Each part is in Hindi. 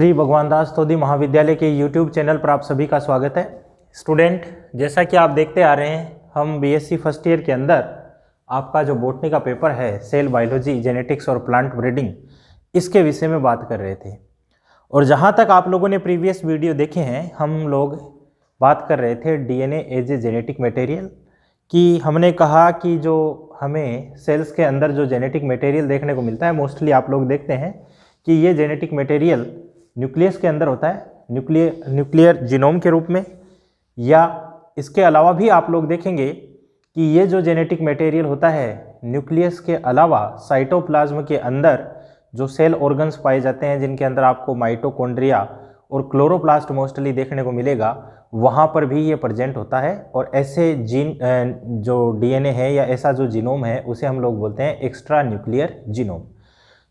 श्री भगवान दास तोदी महाविद्यालय के YouTube चैनल पर आप सभी का स्वागत है। स्टूडेंट, जैसा कि आप देखते आ रहे हैं, हम बीएससी फर्स्ट ईयर के अंदर आपका जो बॉटनी का पेपर है सेल बायोलॉजी, जेनेटिक्स और प्लांट ब्रीडिंग, इसके विषय में बात कर रहे थे। और जहाँ तक आप लोगों ने प्रीवियस वीडियो देखे हैं, हम लोग बात कर रहे थे DNA as a genetic material कि हमने कहा कि जो हमें सेल्स के अंदर जो जेनेटिक मटेरियल देखने को मिलता है, मोस्टली आप लोग देखते हैं कि ये जेनेटिक मटेरियल न्यूक्लियस के अंदर होता है, न्यूक्लियर जीनोम के रूप में, या इसके अलावा भी आप लोग देखेंगे कि ये जो जेनेटिक मटेरियल होता है न्यूक्लियस के अलावा साइटोप्लाज्म के अंदर जो सेल ऑर्गन्स पाए जाते हैं, जिनके अंदर आपको माइटोकॉन्ड्रिया और क्लोरोप्लास्ट मोस्टली देखने को मिलेगा, वहाँ पर भी ये प्रेजेंट होता है। और ऐसे जीन जो DNA है या ऐसा जो जीनोम है उसे हम लोग बोलते हैं एक्स्ट्रा न्यूक्लियर जीनोम।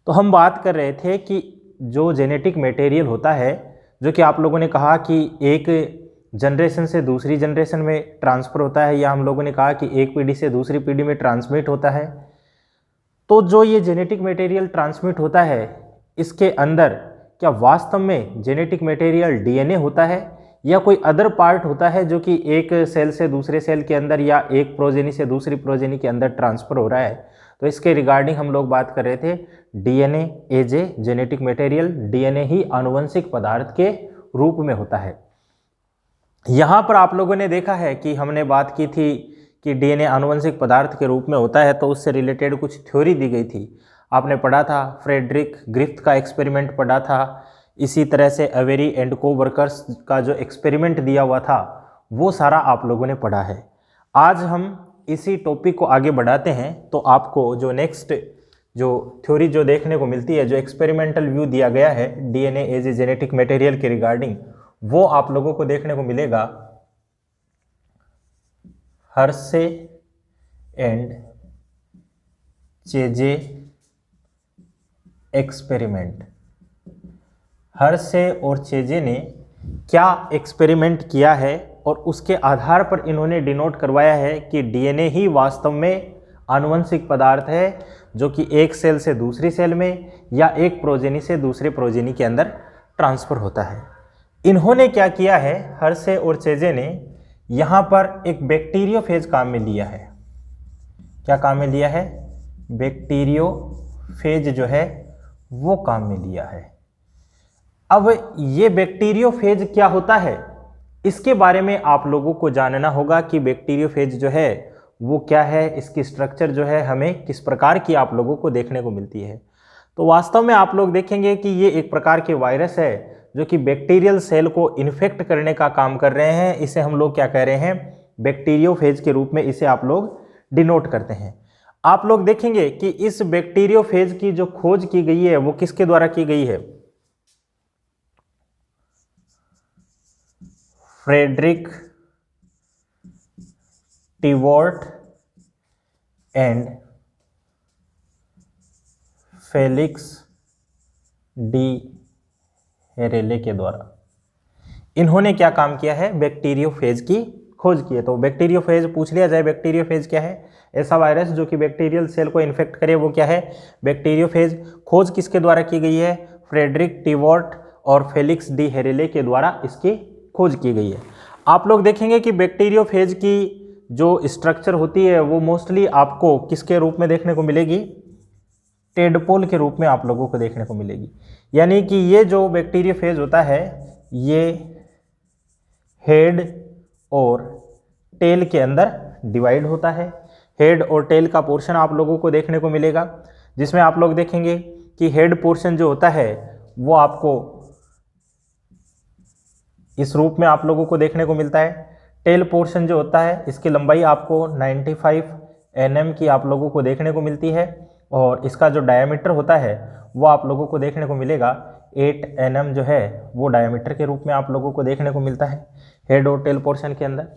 तो हम बात कर रहे थे कि जो जेनेटिक मटेरियल होता है, जो कि आप लोगों ने कहा कि एक जनरेशन से दूसरी जनरेशन में ट्रांसफ़र होता है, या हम लोगों ने कहा कि एक पीढ़ी से दूसरी पीढ़ी में ट्रांसमिट होता है। तो जो ये जेनेटिक मटेरियल ट्रांसमिट होता है, इसके अंदर क्या वास्तव में जेनेटिक मटेरियल DNA होता है या कोई अदर पार्ट होता है जो कि एक सेल से दूसरे सेल के अंदर या एक प्रोजेनी से दूसरी प्रोजेनी के अंदर ट्रांसफ़र हो रहा है? तो इसके रिगार्डिंग हम लोग बात कर रहे थे DNA as a genetic material. DNA ही आनुवंशिक पदार्थ के रूप में होता है। यहाँ पर आप लोगों ने देखा है कि हमने बात की थी कि DNA आनुवंशिक पदार्थ के रूप में होता है, तो उससे रिलेटेड कुछ थ्योरी दी गई थी। आपने पढ़ा था, फ्रेडरिक ग्रिफ्थ का एक्सपेरिमेंट पढ़ा था। इसी तरह से अवेरी एंड को वर्कर्स का जो एक्सपेरिमेंट दिया हुआ था, वो सारा आप लोगों ने पढ़ा है। आज हम इसी टॉपिक को आगे बढ़ाते हैं। तो आपको जो नेक्स्ट जो थ्योरी जो देखने को मिलती है, जो एक्सपेरिमेंटल व्यू दिया गया है DNA as a genetic material के रिगार्डिंग, वो आप लोगों को देखने को मिलेगा Hershey and Chase experiment. Hershey और चेजे ने क्या एक्सपेरिमेंट किया है और उसके आधार पर इन्होंने डिनोट करवाया है कि DNA ही वास्तव में आनुवंशिक पदार्थ है, जो कि एक सेल से दूसरी सेल में या एक प्रोजेनी से दूसरे प्रोजेनी के अंदर ट्रांसफ़र होता है। इन्होंने क्या किया है, हर्शे और चेजे ने यहाँ पर एक बैक्टीरियोफेज काम में लिया है। क्या काम में लिया है? बैक्टीरियोफेज जो है वो काम में लिया है। अब ये बैक्टीरियोफेज क्या होता है, इसके बारे में आप लोगों को जानना होगा कि बैक्टीरियोफेज जो है वो क्या है, इसकी स्ट्रक्चर जो है हमें किस प्रकार की आप लोगों को देखने को मिलती है। तो वास्तव में आप लोग देखेंगे कि ये एक प्रकार के वायरस है जो कि बैक्टीरियल सेल को इन्फेक्ट करने का काम कर रहे हैं। इसे हम लोग क्या कह रहे हैं? बैक्टीरियोफेज के रूप में इसे आप लोग डिनोट करते हैं। आप लोग देखेंगे कि इस बैक्टीरियोफेज की जो खोज की गई है वो किसके द्वारा की गई है? फ्रेडरिक टीवॉर्ट एंड फेलिक्स डी हेरेले के द्वारा। इन्होंने क्या काम किया है? बैक्टीरियोफेज की खोज की है। तो बैक्टीरियोफेज पूछ लिया जाए, बैक्टीरियोफेज क्या है? ऐसा वायरस जो कि बैक्टीरियल सेल को इन्फेक्ट करे, वो क्या है? बैक्टीरियोफेज। खोज किसके द्वारा की गई है? फ्रेडरिक टीवॉर्ट और फेलिक्स डी हेरेले के द्वारा इसकी खोज की गई है। आप लोग देखेंगे कि बैक्टीरियोफेज की जो स्ट्रक्चर होती है वो मोस्टली आपको किसके रूप में देखने को मिलेगी? टेडपोल के रूप में आप लोगों को देखने को मिलेगी। यानी कि ये जो बैक्टीरियोफेज होता है ये हेड और टेल के अंदर डिवाइड होता है। हेड और टेल का पोर्शन आप लोगों को देखने को मिलेगा, जिसमें आप लोग देखेंगे कि हेड पोर्शन जो होता है वो आपको इस रूप में आप लोगों को देखने को मिलता है। टेल पोर्शन जो होता है इसकी लंबाई आपको 95 mm की आप लोगों को देखने को मिलती है, और इसका जो डायमीटर होता है वो आप लोगों को देखने को मिलेगा 8 mm जो है वो डायमीटर के रूप में आप लोगों को देखने को मिलता है हेड और टेल पोर्शन के अंदर।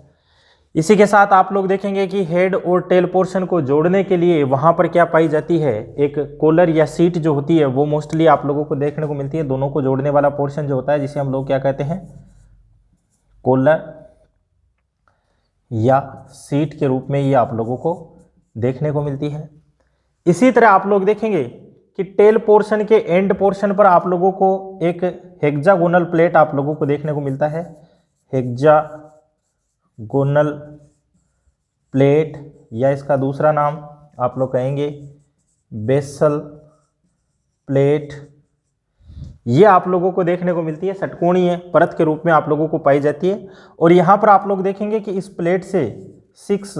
इसी के साथ आप लोग देखेंगे कि हेड और टेल पोर्शन को जोड़ने के लिए वहाँ पर क्या पाई जाती है? एक कॉलर या सीट जो होती है वो मोस्टली आप लोगों को देखने को मिलती है। दोनों को जोड़ने वाला पोर्शन जो होता है जिसे हम लोग क्या कहते हैं? कॉलर या सीट के रूप में ये आप लोगों को देखने को मिलती है। इसी तरह आप लोग देखेंगे कि टेल पोर्शन के एंड पोर्शन पर आप लोगों को एक हेक्सागोनल प्लेट आप लोगों को देखने को मिलता है। हेक्सागोनल प्लेट, या इसका दूसरा नाम आप लोग कहेंगे बेसल प्लेट, ये आप लोगों को देखने को मिलती है। षटकोणीय परत के रूप में आप लोगों को पाई जाती है। और यहाँ पर आप लोग देखेंगे कि इस प्लेट से 6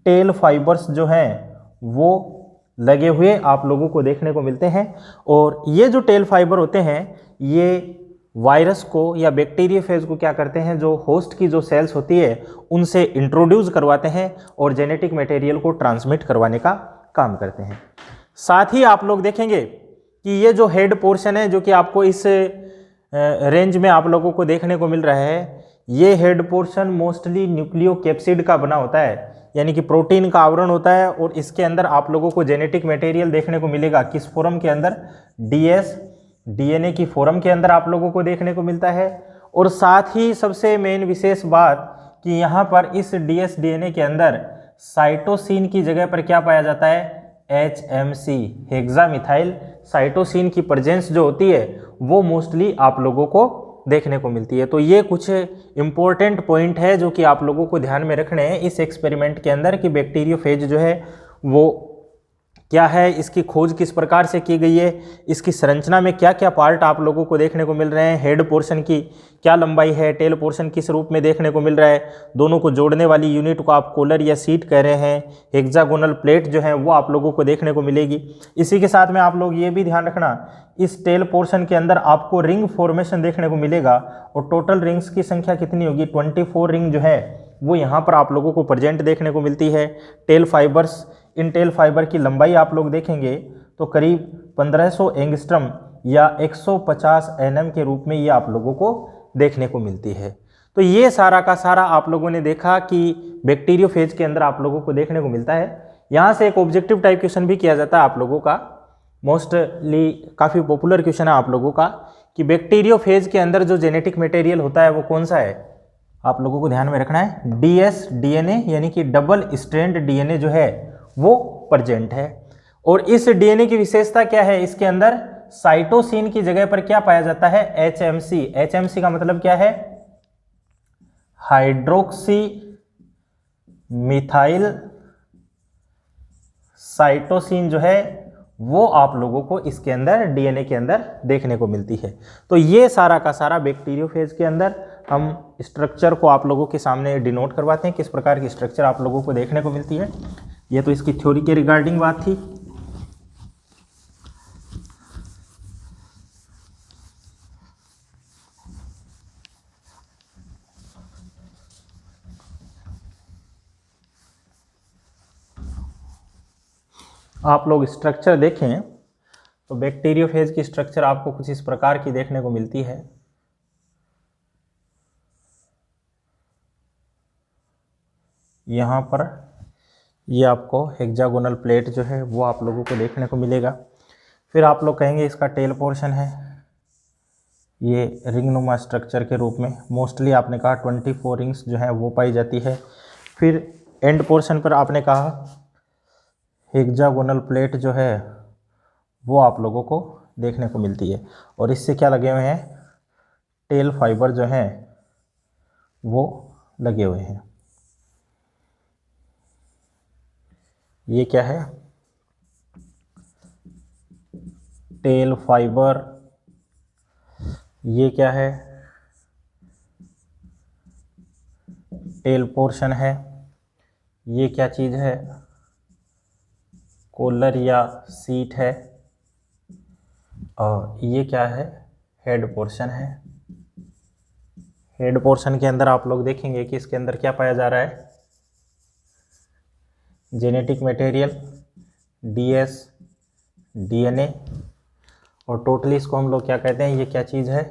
टेल फाइबर्स जो हैं वो लगे हुए आप लोगों को देखने को मिलते हैं। और ये जो टेल फाइबर होते हैं ये वायरस को या बैक्टीरियोफेज को क्या करते हैं, जो होस्ट की जो सेल्स होती है उनसे इंट्रोड्यूस करवाते हैं और जेनेटिक मटेरियल को ट्रांसमिट करवाने का काम करते हैं। साथ ही आप लोग देखेंगे कि ये जो हेड पोर्शन है जो कि आपको इस रेंज में आप लोगों को देखने को मिल रहा है, ये हेड पोर्शन मोस्टली न्यूक्लियोकैप्सिड का बना होता है, यानी कि प्रोटीन का आवरण होता है। और इसके अंदर आप लोगों को जेनेटिक मटेरियल देखने को मिलेगा किस फॉर्म के अंदर, डीएनए की फॉर्म के अंदर आप लोगों को देखने को मिलता है। और साथ ही सबसे मेन विशेष बात कि यहाँ पर इस डीएनए के अंदर साइटोसिन की जगह पर क्या पाया जाता है, HMC हेक्सामिथाइल साइटोसिन की प्रेजेंस जो होती है वो मोस्टली आप लोगों को देखने को मिलती है। तो ये कुछ इंपॉर्टेंट पॉइंट है जो कि आप लोगों को ध्यान में रखने हैं इस एक्सपेरिमेंट के अंदर कि बैक्टीरियोफेज जो है वो क्या है, इसकी खोज किस प्रकार से की गई है, इसकी संरचना में क्या क्या पार्ट आप लोगों को देखने को मिल रहे हैं, हेड पोर्शन की क्या लंबाई है, टेल पोर्शन किस रूप में देखने को मिल रहा है, दोनों को जोड़ने वाली यूनिट को आप कॉलर या सीट कह रहे हैं, हेक्सागोनल प्लेट जो है वो आप लोगों को देखने को मिलेगी। इसी के साथ में आप लोग ये भी ध्यान रखना, इस टेल पोर्शन के अंदर आपको रिंग फॉर्मेशन देखने को मिलेगा और टोटल रिंग्स की संख्या कितनी होगी, 24 रिंग जो है वो यहाँ पर आप लोगों को प्रेजेंट देखने को मिलती है। टेल फाइबर्स, इन टेल फाइबर की लंबाई आप लोग देखेंगे तो करीब 1500 एंगस्ट्रम या 150 nm के रूप में ये आप लोगों को देखने को मिलती है। तो ये सारा का सारा आप लोगों ने देखा कि बैक्टीरियोफेज के अंदर आप लोगों को देखने को मिलता है। यहाँ से एक ऑब्जेक्टिव टाइप क्वेश्चन भी किया जाता है आप लोगों का, मोस्टली काफ़ी पॉपुलर क्वेश्चन है आप लोगों का, कि बैक्टीरियोफेज के अंदर जो जेनेटिक मटेरियल होता है वो कौन सा है, आप लोगों को ध्यान में रखना है dsDNA यानी कि डबल स्ट्रैंड डीएनए जो है वो प्रेजेंट है। और इस डीएनए की विशेषता क्या है, इसके अंदर साइटोसिन की जगह पर क्या पाया जाता है, HMC। HMC का मतलब क्या है, हाइड्रोक्सी मिथाइल साइटोसिन जो है वो आप लोगों को इसके अंदर डीएनए के अंदर देखने को मिलती है। तो ये सारा का सारा बैक्टीरियोफेज के अंदर हम स्ट्रक्चर को आप लोगों के सामने डिनोट करवाते हैं, किस प्रकार की स्ट्रक्चर आप लोगों को देखने को मिलती है। ये तो इसकी थ्योरी के रिगार्डिंग बात थी। आप लोग स्ट्रक्चर देखें तो बैक्टीरियोफेज की स्ट्रक्चर आपको कुछ इस प्रकार की देखने को मिलती है। यहाँ पर ये आपको हेक्सागोनल प्लेट जो है वो आप लोगों को देखने को मिलेगा। फिर आप लोग कहेंगे इसका टेल पोर्शन है, ये रिंगनुमा स्ट्रक्चर के रूप में, मोस्टली आपने कहा 24 रिंग्स जो है वो पाई जाती है। फिर एंड पोर्शन पर आपने कहा हेक्सागोनल प्लेट जो है वो आप लोगों को देखने को मिलती है। और इससे क्या लगे हुए हैं, टेल फाइबर जो हैं वो लगे हुए हैं। ये क्या है, टेल फाइबर। ये क्या है, टेल पोर्शन है। ये क्या चीज़ है, कॉलर या सीट है। और ये क्या है, हेड पोर्शन है। हेड पोर्शन के अंदर आप लोग देखेंगे कि इसके अंदर क्या पाया जा रहा है, जेनेटिक मटेरियल dsDNA। और टोटली इसको हम लोग क्या कहते हैं, ये क्या चीज़ है,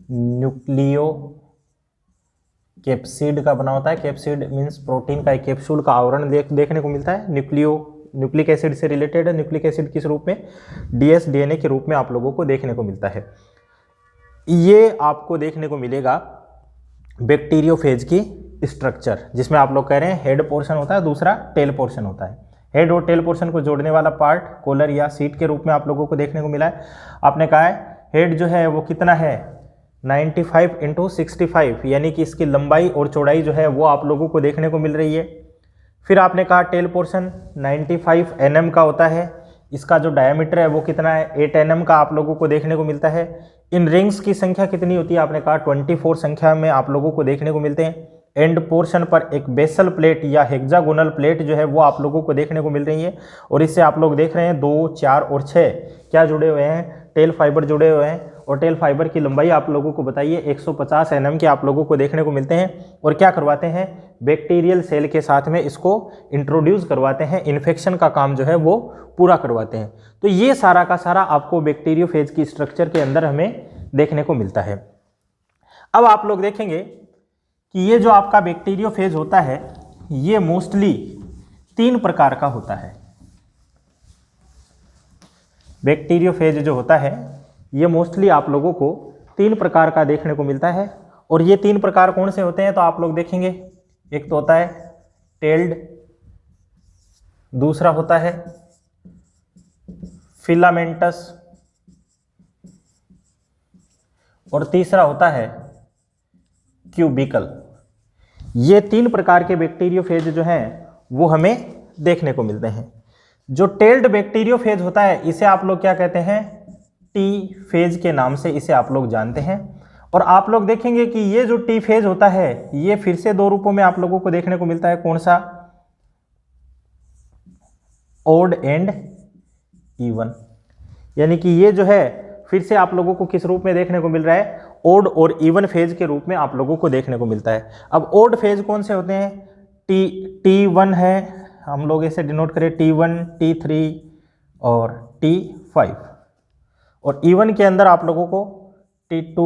न्यूक्लियो कैप्सिड का बना होता है। कैप्सिड मीन्स प्रोटीन का एक कैप्सूल का आवरण देखने को मिलता है। न्यूक्लिक एसिड से रिलेटेड है। न्यूक्लिक एसिड किस रूप में, dsDNA के रूप में आप लोगों को देखने को मिलता है। ये आपको देखने को मिलेगा बैक्टीरियोफेज की स्ट्रक्चर, जिसमें आप लोग कह रहे हैं हेड पोर्शन होता है, दूसरा टेल पोर्शन होता है। हेड और टेल पोर्शन को जोड़ने वाला पार्ट कॉलर या सीट के रूप में आप लोगों को देखने को मिला है। आपने कहा है हेड जो है वो कितना है 95 × 65, यानी कि इसकी लंबाई और चौड़ाई जो है वो आप लोगों को देखने को मिल रही है। फिर आपने कहा टेल पोर्शन 95 mm का होता है, इसका जो डायमीटर है वो कितना है 8 mm का आप लोगों को देखने को मिलता है। इन रिंग्स की संख्या कितनी होती है, आपने कहा 24 संख्या में आप लोगों को देखने को मिलते हैं। एंड पोर्शन पर एक बेसल प्लेट या हेक्सागोनल प्लेट जो है वो आप लोगों को देखने को मिल रही है, और इससे आप लोग देख रहे हैं 2, 4 और 6 क्या जुड़े हुए हैं, टेल फाइबर जुड़े हुए हैं। और टेल फाइबर की लंबाई आप लोगों को बताइए 150 mm के आप लोगों को देखने को मिलते हैं। और क्या करवाते हैं, बैक्टीरियल सेल के साथ में इसको इंट्रोड्यूस करवाते हैं, इन्फेक्शन का काम जो है वो पूरा करवाते हैं। तो ये सारा का सारा आपको बैक्टीरियोफेज की स्ट्रक्चर के अंदर हमें देखने को मिलता है। अब आप लोग देखेंगे कि ये जो आपका बैक्टीरियोफेज होता है ये मोस्टली 3 प्रकार का होता है। बैक्टीरियोफेज जो होता है ये मोस्टली आप लोगों को 3 प्रकार का देखने को मिलता है। और ये 3 प्रकार कौन से होते हैं, तो आप लोग देखेंगे एक तो होता है टेल्ड, दूसरा होता है फिलामेंटस, और तीसरा होता है क्यूबिकल। ये 3 प्रकार के बैक्टीरियोफेज जो हैं वो हमें देखने को मिलते हैं। जो टेल्ड बैक्टीरियोफेज होता है इसे आप लोग क्या कहते हैं, टी फेज के नाम से इसे आप लोग जानते हैं। और आप लोग देखेंगे कि ये जो टी फेज होता है ये फिर से 2 रूपों में आप लोगों को देखने को मिलता है। कौन सा, ओड एंड इवन, यानी कि ये जो है फिर से आप लोगों को किस रूप में देखने को मिल रहा है, ओड और इवन फेज के रूप में आप लोगों को देखने को मिलता है। अब ओड फेज कौन से होते हैं, T1 है, हम लोग इसे डिनोट करें T1, T3 और T5। और इवन के अंदर आप लोगों को T2,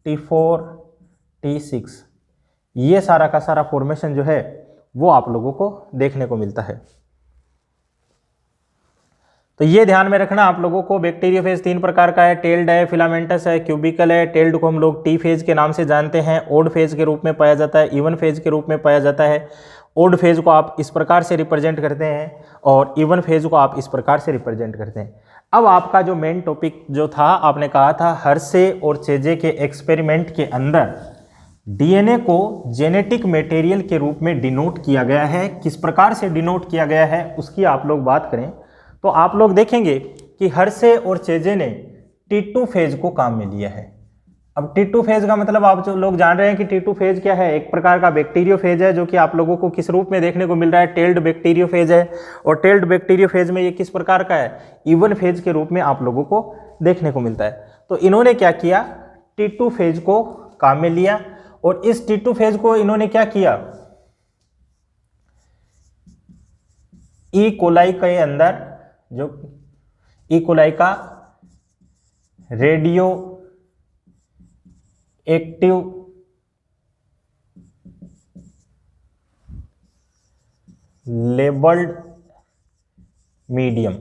T4, T6 ये सारा का सारा फॉर्मेशन जो है वो आप लोगों को देखने को मिलता है। तो ये ध्यान में रखना आप लोगों को, बैक्टीरियोफेज 3 प्रकार का है, टेल्ड है, फिलामेंटस है, क्यूबिकल है। टेल्ड को हम लोग टी फेज के नाम से जानते हैं, ओड फेज के रूप में पाया जाता है, इवन फेज के रूप में पाया जाता है। ओड फेज को आप इस प्रकार से रिप्रेजेंट करते हैं और इवन फेज को आप इस प्रकार से रिप्रेजेंट करते हैं। अब आपका जो मेन टॉपिक जो था, आपने कहा था हर्शे और चेजे के एक्सपेरिमेंट के अंदर डीएनए को जेनेटिक मटेरियल के रूप में डिनोट किया गया है। किस प्रकार से डिनोट किया गया है उसकी आप लोग बात करें तो आप लोग देखेंगे कि हर्शे और चेजे ने T2 फेज को काम में लिया है। अब T2 फेज का मतलब आप जो लोग जान रहे हैं कि T2 फेज क्या है, एक प्रकार का बैक्टीरियोफेज है जो कि आप लोगों को किस रूप में देखने को मिल रहा है, टेल्ड बैक्टीरियोफेज है। और टेल्ड बैक्टीरियोफेज में ये किस प्रकार का है, इवन फेज के रूप में आप लोगों को देखने को मिलता है। तो इन्होंने क्या किया, T2 फेज को काम में लिया और इस T2 फेज को इन्होंने क्या किया, ई कोलाई के अंदर, जो ई कोलाई का radio active labelled medium,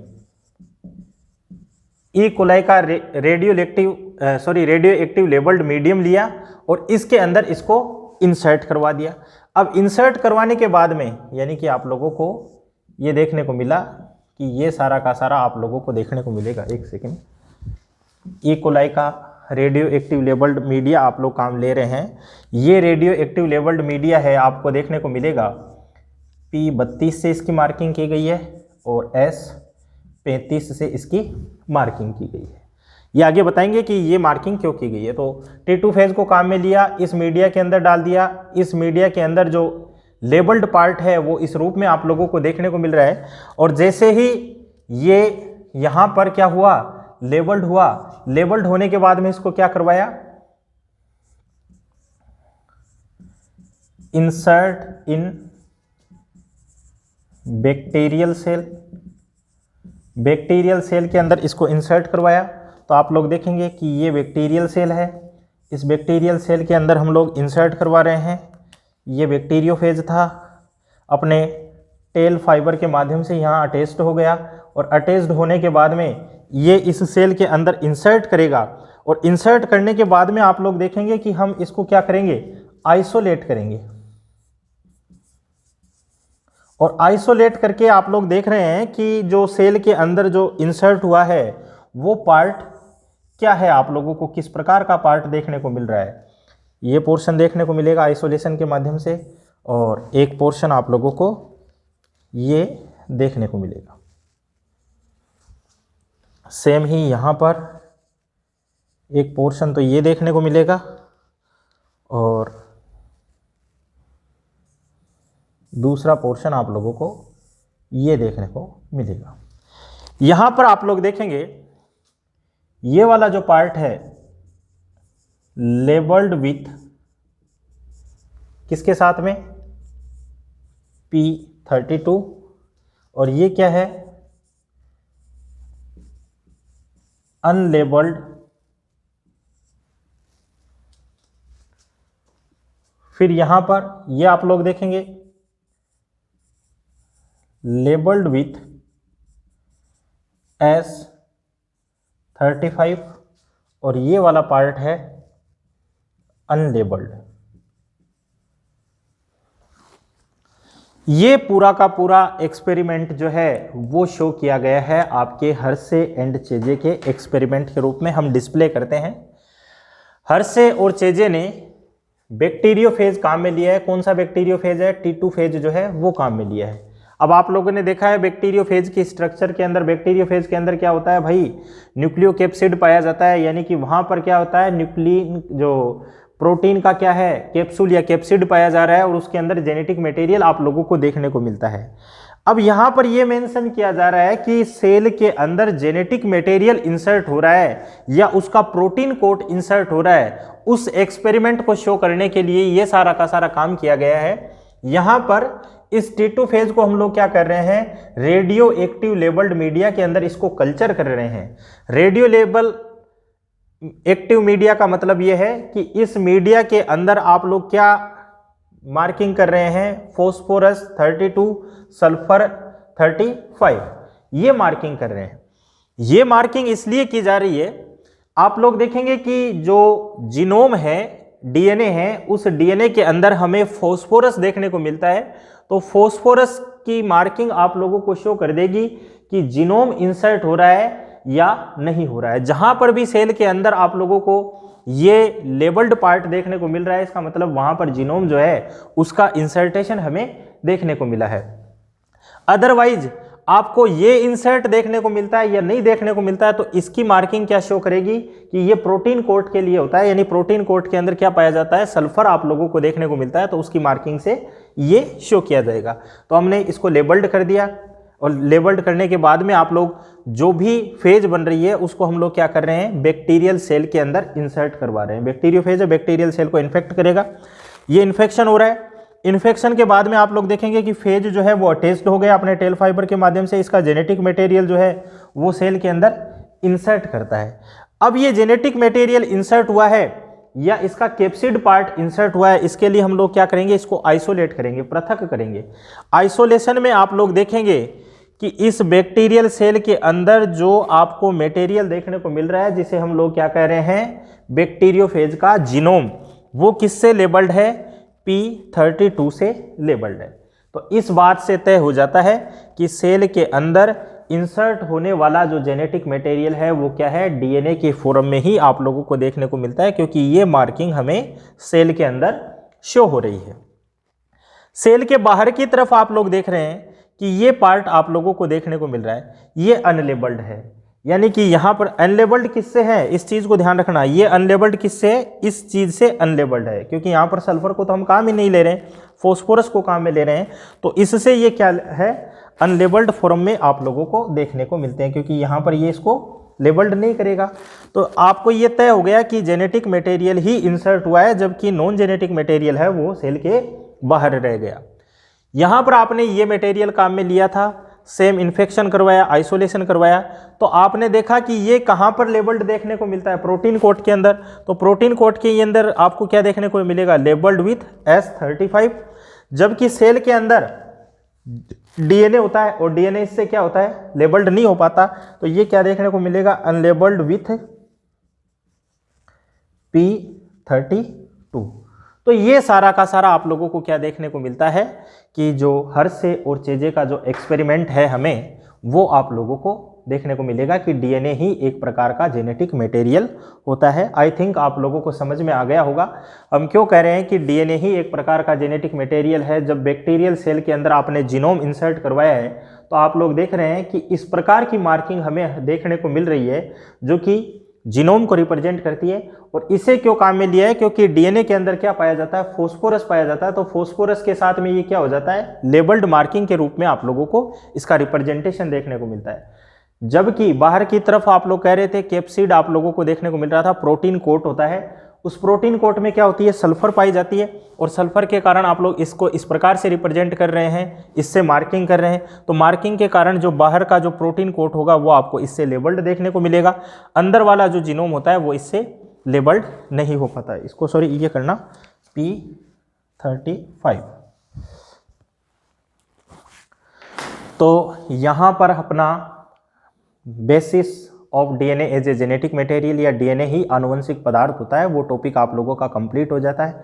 E coli का रेडियो एक्टिव लेबल्ड मीडियम लिया और इसके अंदर इसको इंसर्ट करवा दिया। अब इंसर्ट करवाने के बाद में यानी कि आप लोगों को ये देखने को मिला कि ये सारा का सारा आप लोगों को देखने को मिलेगा, एक सेकेंड, ई कोलाई का रेडियो एक्टिव लेबल्ड मीडिया आप लोग काम ले रहे हैं। ये रेडियो एक्टिव लेबल्ड मीडिया है, आपको देखने को मिलेगा P32 से इसकी मार्किंग की गई है और S35 से इसकी मार्किंग की गई है। ये आगे बताएंगे कि ये मार्किंग क्यों की गई है। तो T2 फेज को काम में लिया, इस मीडिया के अंदर डाल दिया। इस मीडिया के अंदर जो लेबल्ड पार्ट है वो इस रूप में आप लोगों को देखने को मिल रहा है। और जैसे ही ये यहाँ पर क्या हुआ, लेबल्ड हुआ, लेबल्ड होने के बाद में इसको क्या करवाया, insert in bacterial cell, bacterial cell के अंदर इसको इंसर्ट करवाया। तो आप लोग देखेंगे कि ये बैक्टीरियल सेल है, इस बैक्टीरियल सेल के अंदर हम लोग इंसर्ट करवा रहे हैं। ये बैक्टीरियोफेज था, अपने टेल फाइबर के माध्यम से यहाँ अटैच्ड हो गया और अटैच्ड होने के बाद में ये इस सेल के अंदर इंसर्ट करेगा और इंसर्ट करने के बाद में आप लोग देखेंगे कि हम इसको क्या करेंगे, आइसोलेट करेंगे। और आइसोलेट करके आप लोग देख रहे हैं कि जो सेल के अंदर जो इंसर्ट हुआ है वो पार्ट क्या है, आप लोगों को किस प्रकार का पार्ट देखने को मिल रहा है। ये पोर्शन देखने को मिलेगा आइसोलेशन के माध्यम से, और एक पोर्शन आप लोगों को ये देखने को मिलेगा। सेम ही यहाँ पर एक पोर्शन तो ये देखने को मिलेगा और दूसरा पोर्शन आप लोगों को ये देखने को मिलेगा। यहाँ पर आप लोग देखेंगे ये वाला जो पार्ट है लेबल्ड विथ किसके साथ में, P32, और ये क्या है, अनलेबल्ड। फिर यहां पर ये आप लोग देखेंगे लेबल्ड विथ S35, और ये वाला पार्ट है अनलेबल्ड। ये पूरा का पूरा एक्सपेरिमेंट जो है वो शो किया गया है आपके हर्शे एंड चेजे के एक्सपेरिमेंट के रूप में हम डिस्प्ले करते हैं। हर्शे और चेजे ने बैक्टीरियोफेज काम में लिया है। कौन सा बैक्टीरियोफेज है, T2 फेज जो है वो काम में लिया है। अब आप लोगों ने देखा है बैक्टीरियोफेज की स्ट्रक्चर के अंदर, बैक्टीरियोफेज के अंदर क्या होता है भाई, न्यूक्लियोकैप्सिड पाया जाता है, यानी कि वहां पर क्या होता है, न्यूक्लिन जो प्रोटीन का क्या है, कैप्सूल या कैप्सिड पाया जा रहा है, और उसके अंदर जेनेटिक मटेरियल आप लोगों को देखने को मिलता है। अब यहाँ पर यह मेंशन किया जा रहा है कि सेल के अंदर जेनेटिक मटेरियल इंसर्ट हो रहा है या उसका प्रोटीन कोट इंसर्ट हो रहा है, उस एक्सपेरिमेंट को शो करने के लिए ये सारा का सारा काम किया गया है। यहाँ पर इस T2 फेज को हम लोग क्या कर रहे हैं, रेडियो एक्टिव लेबल्ड मीडिया के अंदर इसको कल्चर कर रहे हैं। रेडियो लेबल एक्टिव मीडिया का मतलब यह है कि इस मीडिया के अंदर आप लोग क्या मार्किंग कर रहे हैं, फॉस्फोरस 32, सल्फर 35, ये मार्किंग कर रहे हैं। ये मार्किंग इसलिए की जा रही है, आप लोग देखेंगे कि जो जीनोम है, डीएनए है, उस डीएनए के अंदर हमें फॉस्फोरस देखने को मिलता है। तो फॉस्फोरस की मार्किंग आप लोगों को शो कर देगी कि जीनोम इंसर्ट हो रहा है या नहीं हो रहा है। जहां पर भी सेल के अंदर आप लोगों को ये लेबल्ड पार्ट देखने को मिल रहा है, इसका मतलब वहां पर जीनोम जो है उसका इंसर्टेशन हमें देखने को मिला है। अदरवाइज आपको ये इंसर्ट देखने को मिलता है या नहीं देखने को मिलता है, तो इसकी मार्किंग क्या शो करेगी कि ये प्रोटीन कोट के लिए होता है, यानी प्रोटीन कोट के अंदर क्या पाया जाता है, सल्फर आप लोगों को देखने को मिलता है, तो उसकी मार्किंग से ये शो किया जाएगा। तो हमने इसको लेबल्ड कर दिया, और लेबल्ड करने के बाद में आप लोग जो भी फेज बन रही है उसको हम लोग क्या कर रहे हैं, बैक्टीरियल सेल के अंदर इंसर्ट करवा रहे हैं। बैक्टीरियोफेज है, बैक्टीरियल सेल को इन्फेक्ट करेगा, ये इन्फेक्शन हो रहा है। इन्फेक्शन के बाद में आप लोग देखेंगे कि फेज जो है वो अटैच्ड हो गया अपने टेल फाइबर के माध्यम से, इसका जेनेटिक मटेरियल जो है वो सेल के अंदर इंसर्ट करता है। अब ये जेनेटिक मटेरियल इंसर्ट हुआ है या इसका कैप्सिड पार्ट इंसर्ट हुआ है, इसके लिए हम लोग क्या करेंगे, इसको आइसोलेट करेंगे, पृथक करेंगे। आइसोलेशन में आप लोग देखेंगे कि इस बैक्टीरियल सेल के अंदर जो आपको मटेरियल देखने को मिल रहा है, जिसे हम लोग क्या कह रहे हैं, बैक्टीरियोफेज का जीनोम, वो किससे लेबल्ड है, P32 से लेबल्ड है। तो इस बात से तय हो जाता है कि सेल के अंदर इंसर्ट होने वाला जो जेनेटिक मटेरियल है वो क्या है, डीएनए के फॉर्म में ही आप लोगों को देखने को मिलता है, क्योंकि ये मार्किंग हमें सेल के अंदर शो हो रही है। सेल के बाहर की तरफ आप लोग देख रहे हैं कि ये पार्ट आप लोगों को देखने को मिल रहा है, ये अनलेबल्ड है, यानी कि यहाँ पर अनलेबल्ड किससे है, इस चीज़ को ध्यान रखना, ये अनलेबल्ड किससे है, इस चीज़ से अनलेबल्ड है, क्योंकि यहाँ पर सल्फर को तो हम काम ही नहीं ले रहे हैं, फॉस्फोरस को काम में ले रहे हैं, तो इससे ये क्या है, अनलेबल्ड फॉर्म में आप लोगों को देखने को मिलते हैं, क्योंकि यहाँ पर ये इसको लेबल्ड नहीं करेगा। तो आपको ये तय हो गया कि जेनेटिक मटेरियल ही इंसर्ट हुआ है, जबकि नॉन जेनेटिक मटेरियल है वो सेल के बाहर रह गया। यहाँ पर आपने ये मटेरियल काम में लिया था, सेम इन्फेक्शन करवाया, आइसोलेशन करवाया, तो आपने देखा कि ये कहाँ पर लेबल्ड देखने को मिलता है, प्रोटीन कोट के अंदर। तो प्रोटीन कोट के अंदर आपको क्या देखने को मिलेगा, लेबल्ड विथ S35, जबकि सेल के अंदर डीएनए होता है और डीएनए इससे क्या होता है, लेबल्ड नहीं हो पाता, तो ये क्या देखने को मिलेगा, अनलेबल्ड विथ P32। तो ये सारा का सारा आप लोगों को क्या देखने को मिलता है कि जो हर्शे और चेजे का जो एक्सपेरिमेंट है हमें, वो आप लोगों को देखने को मिलेगा कि डीएनए ही एक प्रकार का जेनेटिक मटेरियल होता है। आई थिंक आप लोगों को समझ में आ गया होगा हम क्यों कह रहे हैं कि डीएनए ही एक प्रकार का जेनेटिक मटेरियल है। जब बैक्टीरियल सेल के अंदर आपने जीनोम इंसर्ट करवाया है तो आप लोग देख रहे हैं कि इस प्रकार की मार्किंग हमें देखने को मिल रही है जो कि जीनोम को रिप्रेजेंट करती है। और इसे क्यों काम में लिया है, क्योंकि डीएनए के अंदर क्या पाया जाता है, फास्फोरस पाया जाता है। तो फास्फोरस के साथ में ये क्या हो जाता है, लेबल्ड मार्किंग के रूप में आप लोगों को इसका रिप्रेजेंटेशन देखने को मिलता है। जबकि बाहर की तरफ आप लोग कह रहे थे कैप्सिड आप लोगों को देखने को मिल रहा था प्रोटीन कोट होता है। उस प्रोटीन कोट में क्या होती है, सल्फर पाई जाती है, और सल्फर के कारण आप लोग इसको इस प्रकार से रिप्रेजेंट कर रहे हैं, इससे मार्किंग कर रहे हैं। तो मार्किंग के कारण जो बाहर का जो प्रोटीन कोट होगा वो आपको इससे लेबल्ड देखने को मिलेगा। अंदर वाला जो जीनोम होता है वो इससे लेबल्ड नहीं हो पाता है। इसको सॉरी ये करना P35। तो यहाँ पर अपना basis of DNA as a genetic material या डीएनए ही आनुवंशिक पदार्थ होता है, वो टॉपिक आप लोगों का कंप्लीट हो जाता है।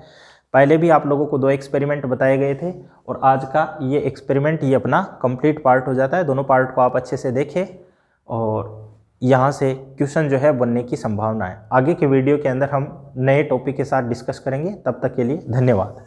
पहले भी आप लोगों को 2 एक्सपेरिमेंट बताए गए थे और आज का ये एक्सपेरिमेंट ये अपना कंप्लीट पार्ट हो जाता है। दोनों पार्ट को आप अच्छे से देखें और यहाँ से क्वेश्चन जो है बनने की संभावना है। आगे के वीडियो के अंदर हम नए टॉपिक के साथ डिस्कस करेंगे। तब तक के लिए धन्यवाद।